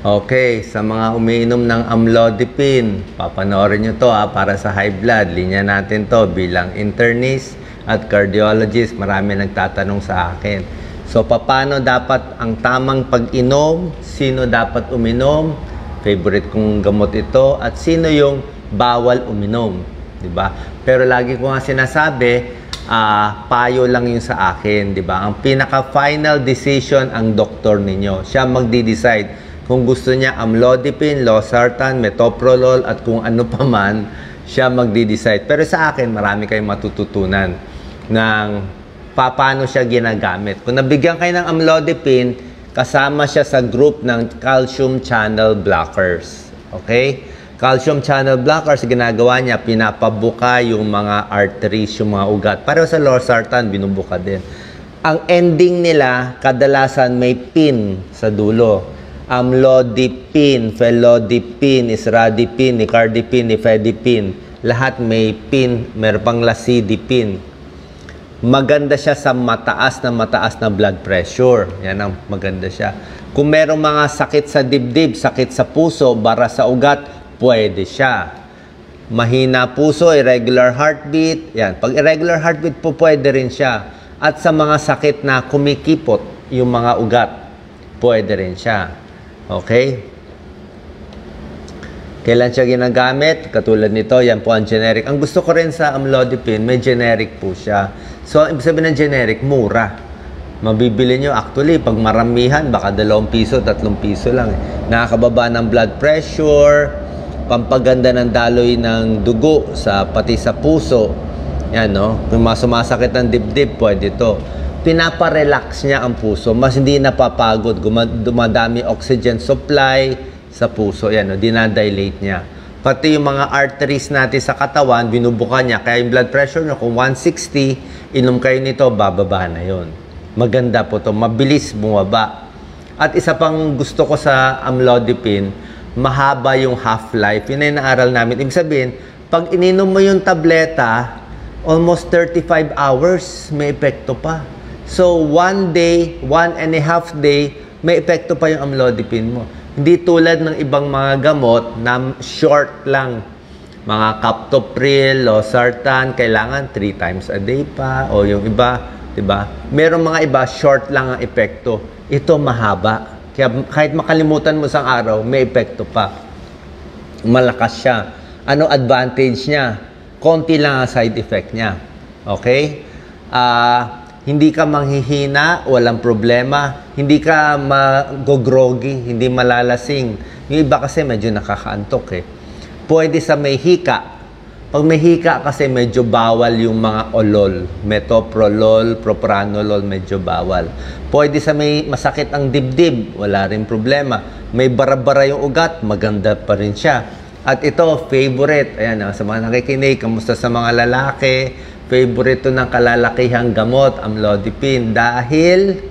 Okay, sa mga umiinom ng amlodipine, papanoorin nyo to para sa high blood. Linya natin to bilang internist at cardiologist. Marami nagtatanong sa akin. So, paano dapat ang tamang pag-inom? Sino dapat uminom? Favorite kong gamot ito. At sino yung bawal uminom? Diba? Pero lagi ko nga sinasabi, payo lang yun sa akin. Diba? Ang pinaka-final decision ang doktor ninyo. Siya magdi-decide. Kung gusto niya amlodipine, losartan, metoprolol, at kung ano pa man, siya magdi-decide. Pero sa akin, marami kayong matututunan ng paano siya ginagamit. Kung nabigyan kayo ng amlodipine, kasama siya sa group ng calcium channel blockers. Okay? Calcium channel blockers, ginagawa niya, pinapabuka yung mga arteries, yung mga ugat. Pareho sa losartan, binubuka din. Ang ending nila, kadalasan may pin sa dulo. Amlodipine, felodipine, isradipine, nicardipine, nifedipine. Lahat may pin, meron pang lasidipine. Maganda siya sa mataas na blood pressure. Yan ang maganda siya. Kung merong mga sakit sa dibdib, sakit sa puso, bara sa ugat, pwede siya. Mahina puso, irregular heartbeat. Yan. Pag irregular heartbeat po, pwede rin siya. At sa mga sakit na kumikipot, yung mga ugat, pwede rin siya. Okay? Kailan siya ginagamit? Katulad nito, yan po ang generic. Ang gusto ko rin sa amlodipine, may generic po siya. So, ibig sabihin ng generic, mura. Mabibili nyo, actually, pag maramihan, baka 2 piso, 3 piso lang. Nakakababa ng blood pressure, pampaganda ng daloy ng dugo, pati sa puso. Yan, no? Kung sumasakit ng dibdib, pwede ito. Pinaparelax niya ang puso, mas hindi napapagod, dumadami oxygen supply sa puso, yan, no? Dinadilate niya. Pati yung mga arteries natin sa katawan, binubuka niya, kaya yung blood pressure nyo, kung 160, inom kayo nito, bababa na yon. Maganda po to, mabilis bumaba. At isa pang gusto ko sa amlodipine, mahaba yung half-life. Yun ay naaral namin. Ibig sabihin, pag ininom mo yung tableta, almost 35 hours, may epekto pa. So, 1 day, 1.5 day, may epekto pa yung amlodipine mo. Hindi tulad ng ibang mga gamot na short lang. Mga captopril, losartan, kailangan 3 times a day pa. O yung iba, diba? Merong mga iba, short lang ang epekto. Ito mahaba. Kaya kahit makalimutan mo sa araw, may epekto pa. Malakas siya. Ano advantage niya? Konti lang ang side effect niya. Okay? Hindi ka manghihina, walang problema. Hindi ka magogroggy, hindi malalasing. Yung iba kasi medyo nakakaantok eh. Pwede sa may hika. Pag may hika kasi medyo bawal yung mga olol. Metoprolol, propranolol, medyo bawal. Pwede sa may masakit ang dibdib, wala rin problema. May bara-bara yung ugat, maganda pa rin siya. At ito, favorite. Ayan, sa mga nakikinig, kamusta sa mga lalaki? Favorite to ng kalalakihang gamot, amlodipine. Dahil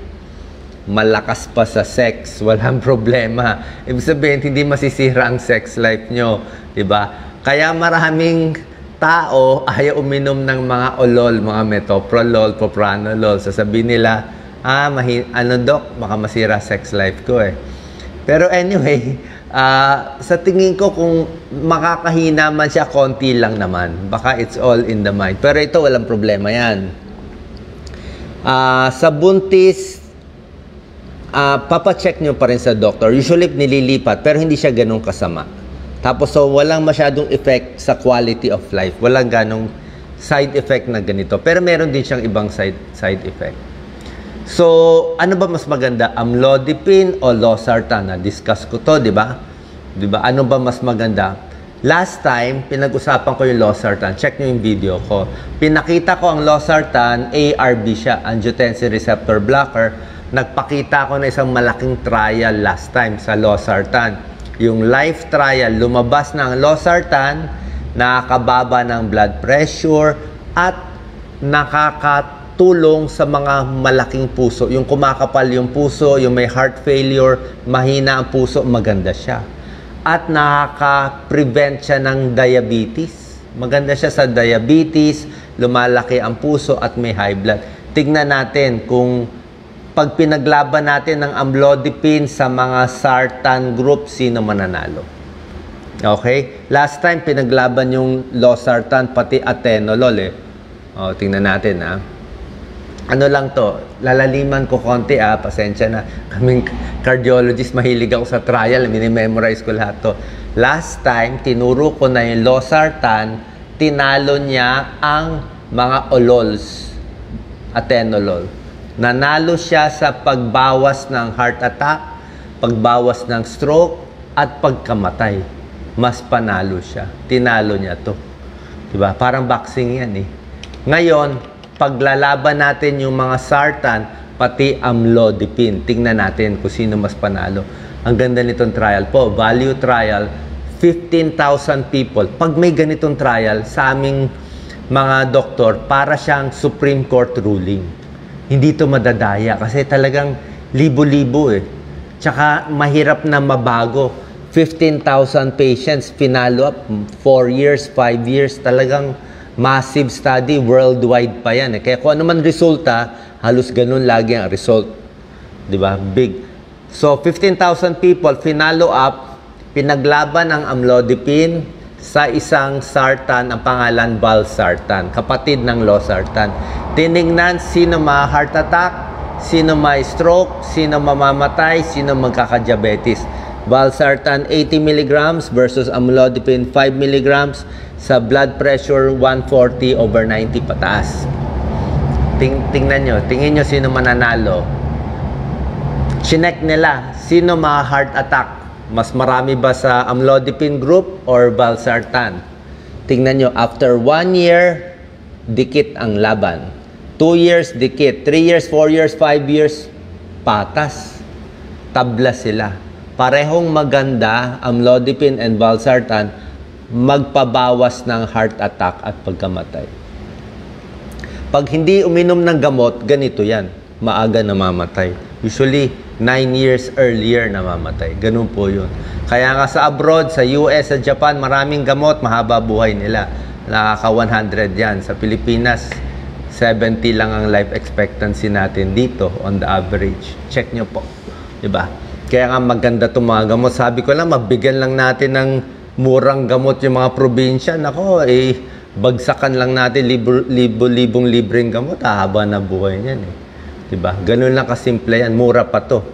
malakas pa sa sex, walang problema. Ibig sabihin, hindi masisira ang sex life nyo. Diba? Kaya maraming tao ayaw uminom ng mga olol, mga metoprolol, propranolol. Sasabihin nila, ano dok, baka masira sex life ko eh. Pero anyway, sa tingin ko kung makakahina man siya, konti lang naman. Baka it's all in the mind. Pero ito, walang problema yan. Sa buntis, papacheck nyo pa rin sa doctor. Usually, nililipat, pero hindi siya ganun kasama. Tapos, so, walang masyadong effect sa quality of life. Walang ganong side effect na ganito. Pero meron din siyang ibang side effect. So, ano ba mas maganda? Amlodipine o losartan? Na-discuss ko to, di ba? Di ba? Ano ba mas maganda? Last time, pinag-usapan ko yung losartan. Check nyo yung video ko. Pinakita ko ang losartan, ARB siya, angiotensin receptor blocker. Nagpakita ko na isang malaking trial last time sa losartan. Yung life trial, lumabas na ang losartan, nakakababa ng blood pressure, at nakakatulong sa mga malaking puso. Yung kumakapal yung puso, yung may heart failure, mahina ang puso, maganda siya. At nakaka-prevent siya ng diabetes. Maganda siya sa diabetes, lumalaki ang puso at may high blood. Tignan natin kung pag pinaglaban natin ng amlodipine sa mga sartan group, sino mananalo? Okay? Last time, pinaglaban yung losartan, pati atenolol eh. O, tingnan natin ha. Ano lang to, lalaliman ko konti pasensya na. Kaming cardiologist, mahilig ako sa trial, minimemorize ko lahat to. Last time, tinuro ko na yung losartan, tinalo niya ang mga olols, atenolol. Nanalo siya sa pagbawas ng heart attack, pagbawas ng stroke, at pagkamatay. Mas panalo siya. Tinalo niya to. Diba? Parang boxing yan eh. Ngayon, paglalaban natin yung mga sartan, pati amlodipine. Tingnan natin kung sino mas panalo. Ang ganda nitong trial po. Value trial, 15,000 people. Pag may ganitong trial, sa aming mga doktor, para siyang Supreme Court ruling. Hindi to madadaya kasi talagang libo-libo eh. Tsaka mahirap na mabago. 15,000 patients, finalo up, 4 years, 5 years, talagang massive study, worldwide pa yan eh. Kaya kung ano man resulta, halos ganun lagi ang result. Diba? Big. So, 15,000 people, finalo up, pinaglaban ang amlodipine sa isang sartan, ang pangalan valsartan, kapatid ng losartan. Tinignan sino ma-heart attack, sino may stroke, sino mamamatay, sino magkaka-diabetes. Valsartan 80 mg versus amlodipine 5 mg sa blood pressure 140/90 pataas. Tingnan nyo, tingin nyo sino mananalo. Chinek nila, sino ma-heart attack. Mas marami ba sa amlodipine group or valsartan? Tingnan nyo, after 1 year, dikit ang laban. 2 years, dikit. 3 years, 4 years, 5 years, patas. Tabla sila. Parehong maganda, amlodipine and valsartan, magpabawas ng heart attack at pagkamatay. Pag hindi uminom ng gamot, ganito yan. Maaga namamatay. Usually, 9 years earlier namamatay. Ganun po yun. Kaya nga sa abroad, sa US, sa Japan, maraming gamot, mahaba buhay nila. Nakaka-100 yan. Sa Pilipinas, 70 lang ang life expectancy natin dito on the average. Check nyo po. Diba? Kaya nga maganda itong mga gamot. Sabi ko lang, mabigyan lang natin ng murang gamot yung mga probinsya. Nako, bagsakan lang natin libong libreng gamot. Haba na buhay niyan eh. Diba? Ganun lang kasimple yan. Mura pa to.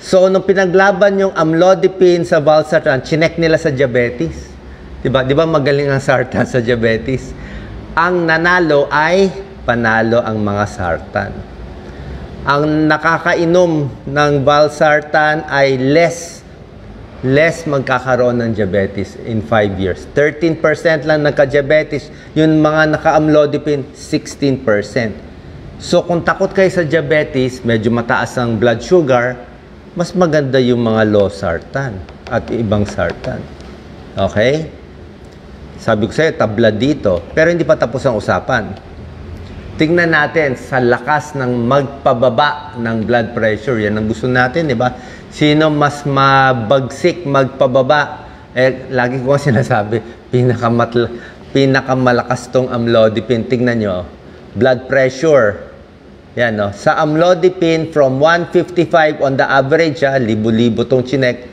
So, nung pinaglaban yung amlodipine sa valsartan, chinek nila sa diabetes. Diba? Diba magaling ang sartan sa diabetes? Ang nanalo ay panalo ang mga sartan. Ang nakakainom ng valsartan ay less magkakaroon ng diabetes in 5 years. 13% lang nagka-diabetes. Yung mga naka-amlodipine, 16%. So, kung takot kayo sa diabetes, medyo mataas ang blood sugar, mas maganda yung mga losartan at ibang sartan. Okay? Sabi ko sa'yo, tabla dito. Pero hindi pa tapos ang usapan. Tingnan natin sa lakas ng magpababa ng blood pressure. Yan ang gusto natin, di ba? Sino mas mabagsik, magpababa? Lagi ko sinasabi, pinakamalakas tong amlodipine. Tingnan nyo, blood pressure. Yan, no? Sa amlodipine, from 155 on the average, libo-libo tong chinek,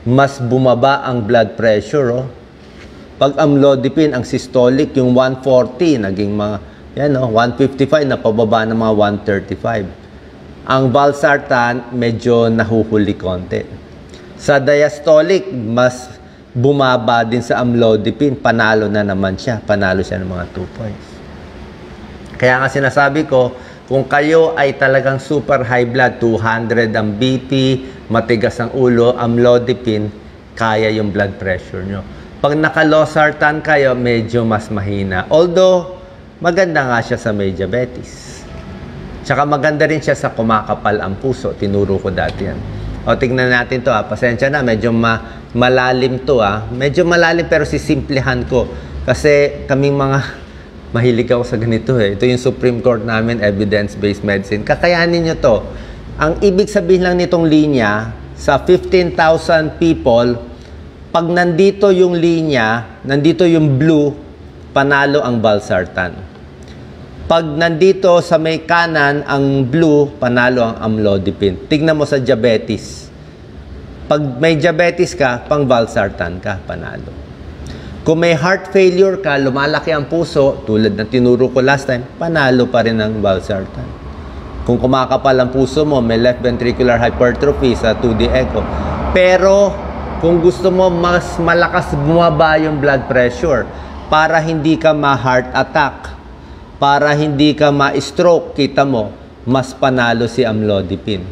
mas bumaba ang blood pressure. Oh. Pag amlodipine, ang systolic, yung 140, naging mga, yan, no? 155, napababa ng mga 135. Ang valsartan, medyo nahuhuli konti. Sa diastolic, mas bumaba din sa amlodipine. Panalo na naman siya. Panalo siya ng mga 2 points. Kaya nga sinasabi ko, kung kayo ay talagang super high blood, 200 ang BP, matigas ang ulo, amlodipine, kaya yung blood pressure nyo. Pag naka-losartan kayo, medyo mas mahina. Although, maganda nga siya sa may diabetes. Tsaka maganda rin siya sa kumakapal ang puso. Tinuro ko dati yan. O, tingnan natin to Pasensya na, medyo malalim to Medyo malalim pero sisimplihan ko. Kasi kaming mga mahilig ako sa ganito Ito yung Supreme Court namin, evidence-based medicine. Kakayanin nyo to. Ang ibig sabihin lang nitong linya, sa 15,000 people, pag nandito yung linya, nandito yung blue, panalo ang valsartan. Pag nandito sa may kanan, ang blue, panalo ang amlodipine. Tignan mo sa diabetes. Pag may diabetes ka, pang valsartan ka, panalo. Kung may heart failure ka, lumalaki ang puso, tulad ng tinuro ko last time, panalo pa rin ang valsartan. Kung kumakapal ang puso mo, may left ventricular hypertrophy sa 2D echo. Pero, kung gusto mo mas malakas bumaba yung blood pressure, para hindi ka ma-heart attack, para hindi ka ma-stroke, kita mo, mas panalo si amlodipine.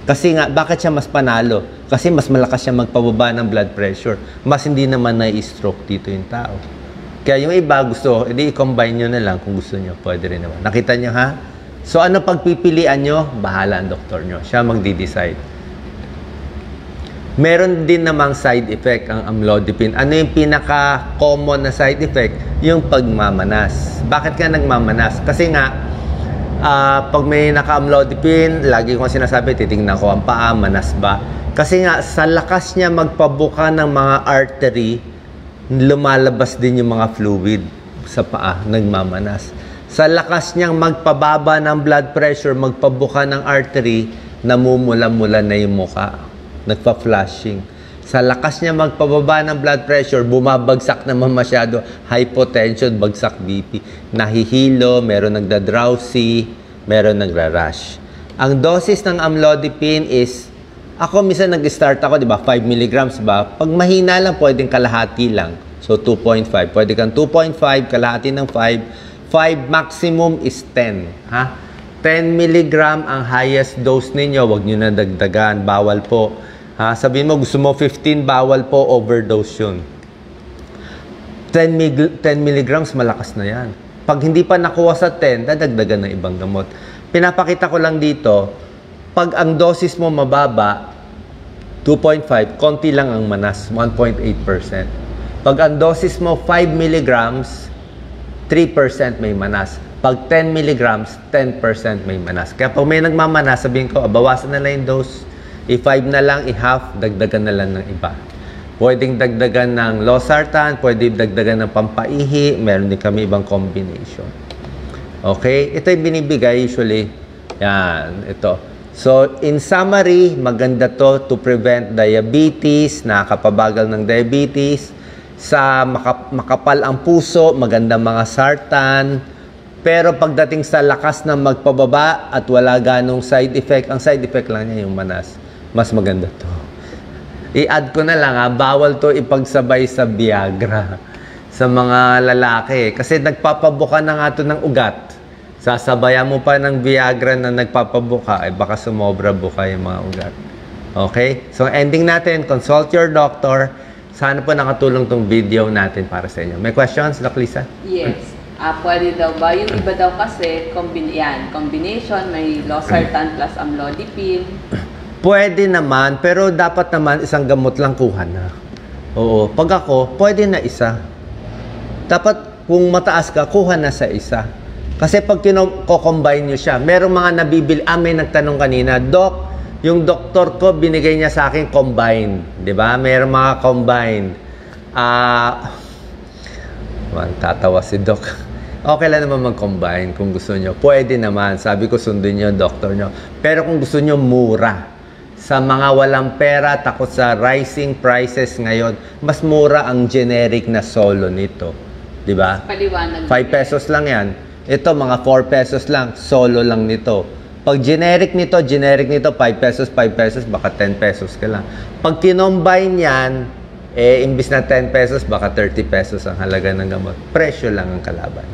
Kasi nga, bakit siya mas panalo? Kasi mas malakas siya magpababa ng blood pressure. Mas hindi naman na-stroke dito yung tao. Kaya yung iba gusto, edi i-combine nyo na lang kung gusto nyo. Pwede rin naman. Nakita nyo ha? So ano pagpipilian nyo? Bahala ang doktor nyo. Siya magdi-decide. Meron din namang side effect ang amlodipine. Ano yung pinaka-common na side effect? Yung pagmamanas. Bakit ka nagmamanas? Kasi nga, pag may naka-amlodipine, lagi kong sinasabi, titingnan ko ang paa, manas ba? Kasi nga, sa lakas niya magpabuka ng mga artery, lumalabas din yung mga fluid sa paa, nagmamanas. Sa lakas niyang magpababa ng blood pressure, magpabuka ng artery, namumula-mula na yung muka. Nagpa-flashing. Sa lakas niya magpababa ng blood pressure, bumabagsak naman masyado, hypotension, bagsak BP, nahihilo, meron nagda-drowsy, meron nagra-rush. Ang dosis ng amlodipine is, ako minsan nag-start ako, di ba, 5 milligrams ba? Pag mahina lang, pwedeng kalahati lang. So, 2.5. Pwede kang 2.5, kalahati ng 5. 5 maximum is 10. Ha? 10 milligram ang highest dose ninyo. Huwag nyo na dagdagan. Bawal po. Ha? Sabihin mo, gusto mo 15, bawal po, overdose yun. 10 milligrams, malakas na yan. Pag hindi pa nakuha sa 10, dadagdagan ng ibang gamot. Pinapakita ko lang dito, pag ang dosis mo mababa, 2.5, konti lang ang manas, 1.8%. Pag ang dosis mo 5 milligrams, 3% may manas. Pag 10 milligrams, 10% may manas. Kaya pag may nagmamanas, sabihin ko, bawasan na lang yung dose. I-5 na lang, i-half, dagdagan na lang ng iba. Pwedeng dagdagan ng losartan, pwedeng dagdagan ng pampaihi, meron din kami ibang combination. Okay? Ito yung binibigay usually. Yan, ito. So, in summary, maganda to prevent diabetes, nakakapabagal ng diabetes. Sa makapal ang puso, maganda mga sartan. Pero pagdating sa lakas ng magpababa at wala ganong side effect, ang side effect lang niya yung manas. Mas maganda to. I-add ko na lang bawal to ipagsabay sa Viagra sa mga lalaki. Kasi nagpapabuka na nga to ng ugat. Sasabayan mo pa ng Viagra na nagpapabuka, baka sumobra buka yung mga ugat. Okay? So ending natin, consult your doctor. Sana po nakatulong tong video natin para sa inyo. May questions, Doc Lisa? Yes. Pwede daw ba? Yung iba daw kasi, combination, may losartan plus amlodipine. Pwede naman, pero dapat naman isang gamot lang kuha na. Oo. Pag ako, pwede na isa. Dapat kung mataas ka, kuha na sa isa. Kasi pag ko-combine nyo siya, merong mga nabibili. May nagtanong kanina, Doc, yung doktor ko, binigay niya sa akin combined. Di ba? Merong mga combined. Tatawa si Doc. Okay lang naman mag-combine kung gusto nyo. Pwede naman. Sabi ko, sundin nyo, doktor nyo. Pero kung gusto nyo, mura. Sa mga walang pera, takot sa rising prices ngayon, mas mura ang generic na solo nito. Di ba? Paliwanag. 5 pesos lang yan. Ito, mga 4 pesos lang. Solo lang nito. Pag generic nito, 5 pesos, 5 pesos, baka 10 pesos ka lang. Pag kinombine yan, imbis na 10 pesos, baka 30 pesos ang halaga ng gamot. Presyo lang ang kalaban.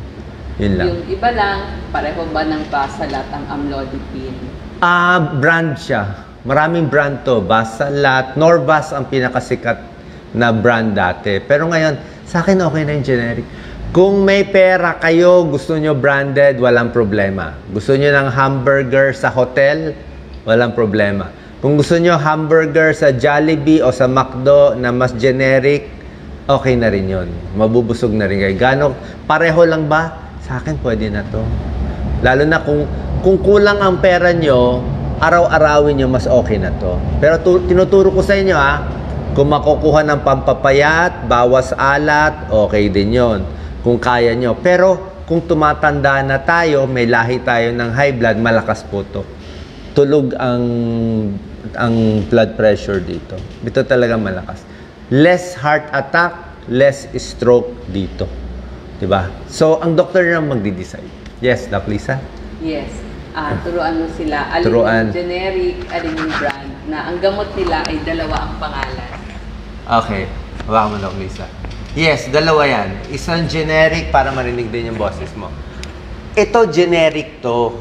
Yun lang. Yung iba lang, pareho ba ng Basalat ang amlodipine? Brand siya. Maraming brand to. Basalat, Norvas ang pinakasikat na brand dati. Pero ngayon, sa akin okay na yung generic. Kung may pera kayo, gusto nyo branded, walang problema. Gusto nyo ng hamburger sa hotel, walang problema. Kung gusto nyo hamburger sa Jollibee o sa McDo na mas generic, okay na rin yun. Mabubusog na rin kayo. Gano'n, pareho lang ba? Sa akin, pwede na to. Lalo na kung kulang ang pera nyo, araw-arawin nyo, mas okay na to. Pero tinuturo ko sa inyo, kung makukuha ng pampapayat, bawas alat, okay din yon kung kaya nyo. Pero kung tumatanda na tayo, may lahi tayo ng high blood, malakas po to. Tulog ang blood pressure dito. Dito talaga malakas. Less heart attack, less stroke dito. Diba? So, ang doktor na magdi-decide. Yes, Doc Lisa? Yes. Turuan mo sila. Alin Turuan. yung generic, alin yung brand. Na ang gamot nila ay dalawa ang pangalan. Okay. Hawakan mo, Doc Lisa. Yes, dalawa yan. Isang generic para marinig din yung boses mo. Ito, generic to.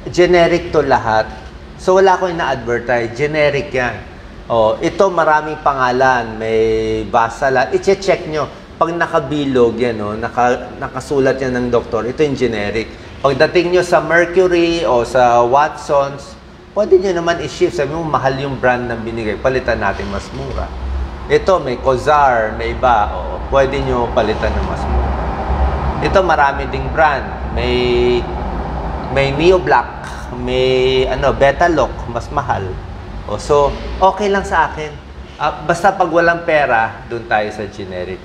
Generic to lahat. So, wala ko yung na-advertise. Generic yan. Oh, ito, maraming pangalan. May Vasalat. I-check nyo. Pag nakabilog yan, oh, nakasulat yan ng doktor, ito yung generic. Pagdating nyo sa Mercury o sa Watsons, pwede nyo naman i-shift. Sabi mo, mahal yung brand na binigay. Palitan natin mas mura. Ito, may Cozar, may iba. O, pwede nyo palitan ng mas mura. Ito, marami ding brand. May Neo Black, may Betalock, mas mahal. O, so, okay lang sa akin. Basta pag walang pera, doon tayo sa generic.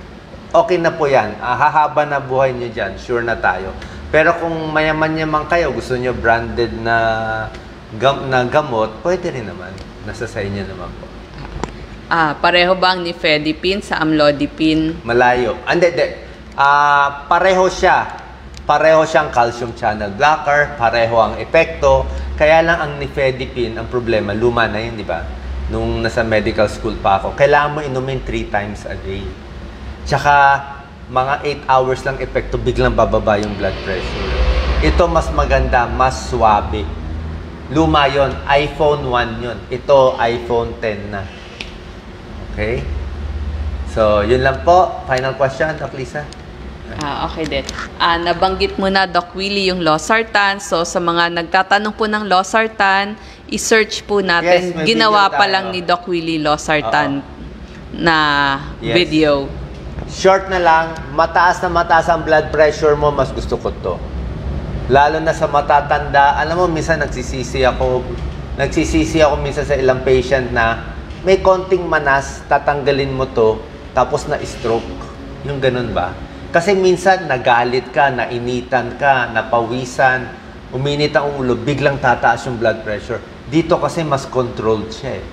Okay na po yan. Hahaba na buhay nyo dyan. Sure na tayo. Pero kung mayaman-yaman kayo, gusto nyo branded na gamot, pwede rin naman. Nasa sa inyo naman po. Pareho ba ang nifedipine sa amlodipine? Malayo. Hindi. Pareho siya. Pareho siyang calcium channel blocker. Pareho ang epekto. Kaya lang ang nifedipine, ang problema, luma na yun, di ba? Nung nasa medical school pa ako, kailangan mo inumin 3 times a day. Tsaka, mga 8 hours lang epekto, biglang bababa yung blood pressure. Ito mas maganda, mas swabe. Luma yon, iPhone 1 yon. Ito, iPhone 10 na. Okay? So, yun lang po. Final question, Doc Lisa? Okay din. Nabanggit mo na, Doc Willie, yung losartan. So, sa mga nagtatanong po ng losartan, i-search po natin. Yes, may Ginawa video pa tayo. lang ni Doc Willie losartan na Yes. video. Short na lang, mataas na mataas ang blood pressure mo, mas gusto ko to. Lalo na sa matatanda, alam mo, minsan nagsisisi ako minsan sa ilang patient na may konting manas, tatanggalin mo to, tapos na-stroke. Yung ganun ba? Kasi minsan nagalit ka, nainitan ka, napawisan, uminit ang ulo, biglang tataas yung blood pressure. Dito kasi mas controlled siya eh.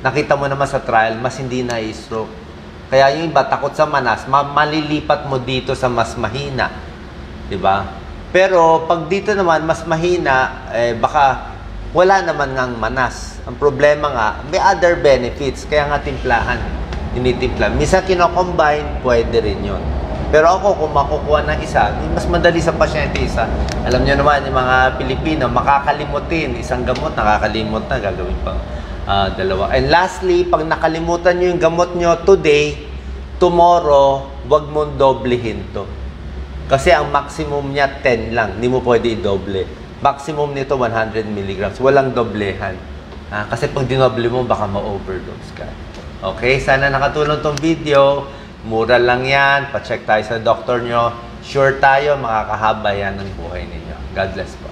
Nakita mo naman sa trial, mas hindi na-stroke. Kaya yung iba takot sa manas, malilipat mo dito sa mas mahina. 'Di ba? Pero pag dito naman mas mahina, baka wala naman ngang manas. Ang problema nga, may other benefits. Kaya nga timplahan, tinitimpla. Minsan kino-combine, pwede rin yun. Pero ako, kung makukuha ng isa, mas madali sa pasyente isa. Alam niyo naman, yung mga Pilipino, makakalimutin. Isang gamot, nakakalimot na, gagawin pang dalawa. And lastly, pag nakalimutan nyo yung gamot nyo today, tomorrow, wag mong doblehin to. Kasi ang maximum niya 10 lang. Hindi mo pwede i-doble. Maximum nito 100 mg. Walang doblehan. Kasi pag dinoble mo, baka ma-overdose ka. Okay? Sana nakatulong tong video. Mura lang yan. Pa-check tayo sa doktor nyo. Sure tayo, makakahaba yan ng buhay ninyo. God bless po.